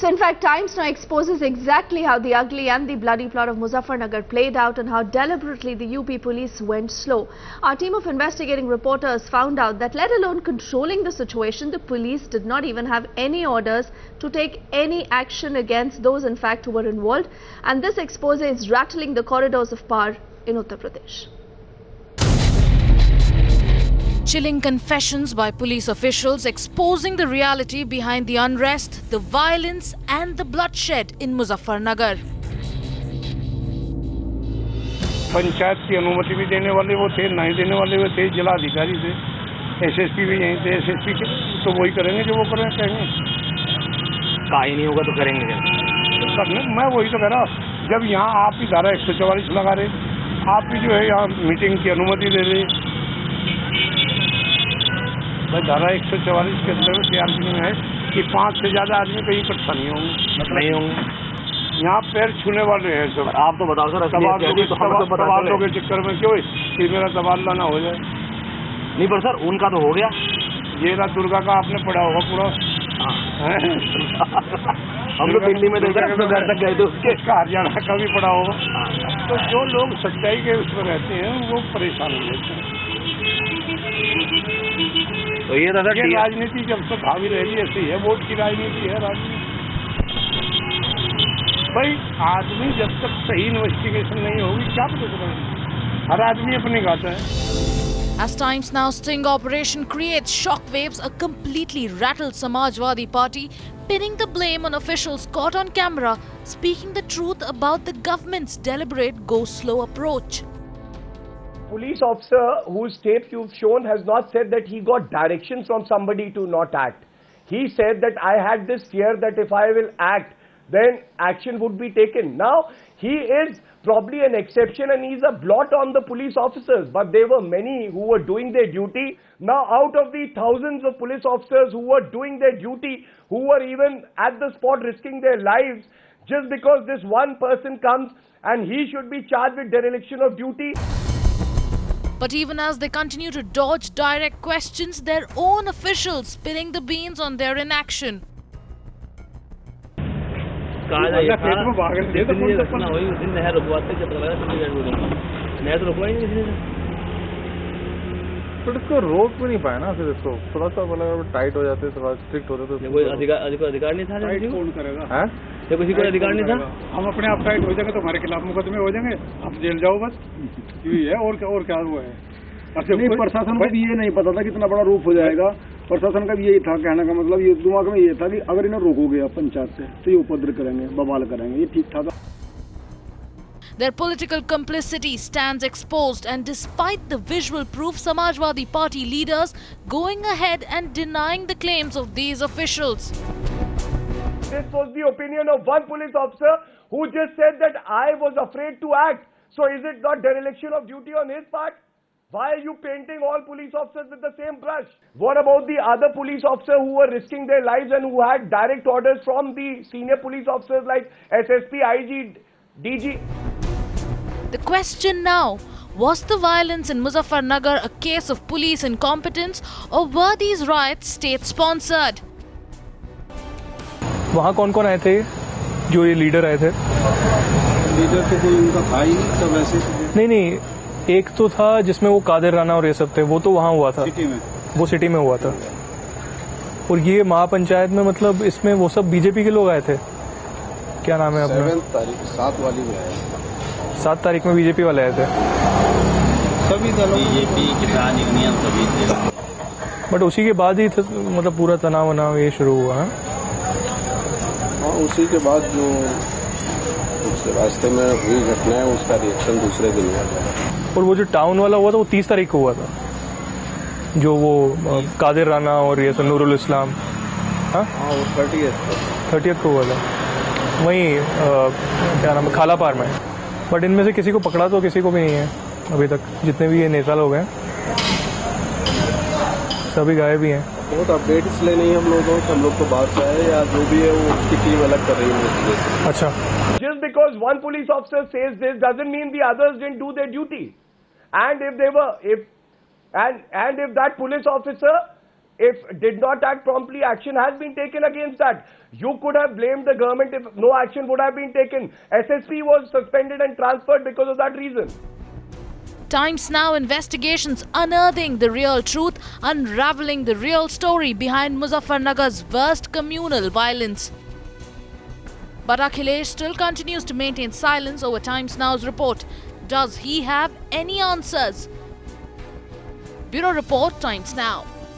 So in fact, Times now exposes exactly how the ugly and the bloody plot of Muzaffarnagar played out and how deliberately the UP police went slow. Our team of investigating reporters found out that let alone controlling the situation, the police did not even have any orders to take any action against those in fact who were involved. And this expose is rattling the corridors of power in Uttar Pradesh. Chilling confessions by police officials exposing the reality behind the unrest, the violence and the bloodshed in Muzaffarnagar. Panchayat की अनुमति भी देने वाले वो थे, नहीं देने वाले वो थे, जिला अधिकारी थे, एसएसपी भी यहीं थे, एसएसपी तो वही करेंगे जो वो करना चाहेंगे। का ही नहीं होगा तो करेंगे क्या? करने मैं वही तो कह रहा हूँ, जब यहाँ आप ही धारा 144 लगा रहे, आप ही जो है यहाँ मीटिंग की अनुमति दे रहे, भाई धारा 144 के अंदर सीआरपी में है कि 5 से ज्यादा आदमी कहीं इकट्ठा नहीं होंगे, नहीं होंगे। यहाँ पैर छूने वाले हैं सब। आप तो बताओ सर, तबादलों के चक्कर में क्यों कि मेरा तबादला ना हो जाए। नहीं पर सर उनका तो हो गया। ये ना दुर्गा का आपने पढ़ा होगा पूरा। हम तो दिल्ली में देखा तो घर तक गए थे उसके, हरियाणा का भी पढ़ा होगा। तो जो लोग सच्चाई के उसमें रहते हैं वो परेशान हो जाते हैं। तो ये राजनीति जब तक हावी रही ऐसी है, वोट की राजनीति है राजनीति। भाई आदमी जब तक सही इन्वेस्टिगेशन नहीं होगी क्या पता चलेगा, हर आदमी अपने गाता है। As Times Now sting operation creates shockwaves, a completely rattled Samajwadi Party pinning the blame on officials caught on camera speaking the truth about the government's deliberate go-slow approach. Police officer whose tape you've shown has not said that he got directions from somebody to not act. He said that I had this fear that if I will act, then action would be taken. Now, he is probably an exception and he's a blot on the police officers. But there were many who were doing their duty. Now, out of the thousands of police officers who were doing their duty, who were even at the spot risking their lives, just because this one person comes and he should be charged with dereliction of duty. But even as they continue to dodge direct questions, their own officials spilling the beans on their inaction. But इसको रोक भी नहीं पाया ना, फिर इसको थोड़ा सा टाइट हो जाते, थोड़ा स्ट्रिक्ट होते तो कोई अधिकार नहीं था। टाइट कौन करेगा? हैं? ये किसी को अधिकार नहीं था। हम अपने आप टाइट हो जाएंगे तो हमारे खिलाफ मुकदमे हो जाएंगे, आप जेल जाओ बस, यही है। और क्या हुआ है? नहीं, प्रशासन को भी ये नहीं पता था कितना बड़ा रूप हो जाएगा। प्रशासन का भी यही था, कहने का मतलब ये दिमाग में ये था कि अगर इन्हें रोकोगे आप पंचायत से तो ये उपद्रव करेंगे, बवाल करेंगे, ये ठीक था। Their political complicity stands exposed, and despite the visual proof, Samajwadi Party leaders going ahead and denying the claims of these officials. This was the opinion of one police officer who just said that I was afraid to act. So is it not dereliction of duty on his part? Why are you painting all police officers with the same brush? What about the other police officers who were risking their lives and who had direct orders from the senior police officers like SSP, IG, DG? The question now, was the violence in Muzaffarnagar a case of police incompetence or were these riots state-sponsored? वहाँ कौन कौन आए थे जो ये leader आए थे? Leader तो कोई उनका था ही नहीं, सब ऐसे नहीं, एक तो था जिसमें वो कादिर राना और ये सब थे, वो तो वहाँ हुआ था, सिटी में, वो सिटी में हुआ था। और ये महापंचायत में मतलब इसमें वो सब बीजेपी के लोग आए थे। क्या नाम है अपना? 7 वाली में आए, 7 तारीख में बीजेपी वाले आए थे, सभी दलों, बीजेपी, किसान यूनियन सभी थे। बट उसी के बाद ही मतलब पूरा तनाव वनाव ये शुरू हुआ है। और उसी के बाद जो रास्ते में हुई घटना है उसका रिएक्शन दूसरे दिन हुआ था। और वो जो टाउन वाला हुआ था वो 30 तारीख को हुआ था, जो वो कादिर राना और ये नूरुल इस्लाम, हाँ वो 30th को हुआ था, वहीं क्या नाम है, खालापार में। बट इनमें से किसी को पकड़ा तो किसी को भी नहीं है अभी तक, जितने भी ये नेता लोग हैं सभी गायब भी हैं। बहुत अपडेट इसलिए नहीं हम लोग को बात से है या जो भी है वो उसकी टीम अलग कर रही है। अच्छा, just because one police officer says this doesn't mean the others didn't do their duty. And if that police officer if did not act promptly, action has been taken against that. You could have blamed the government if no action would have been taken. SSP was suspended and transferred because of that reason. Times Now investigations unearthing the real truth, unraveling the real story behind Muzaffarnagar's worst communal violence. But Akhilesh still continues to maintain silence over Times Now's report. Does he have any answers? Bureau Report, Times Now.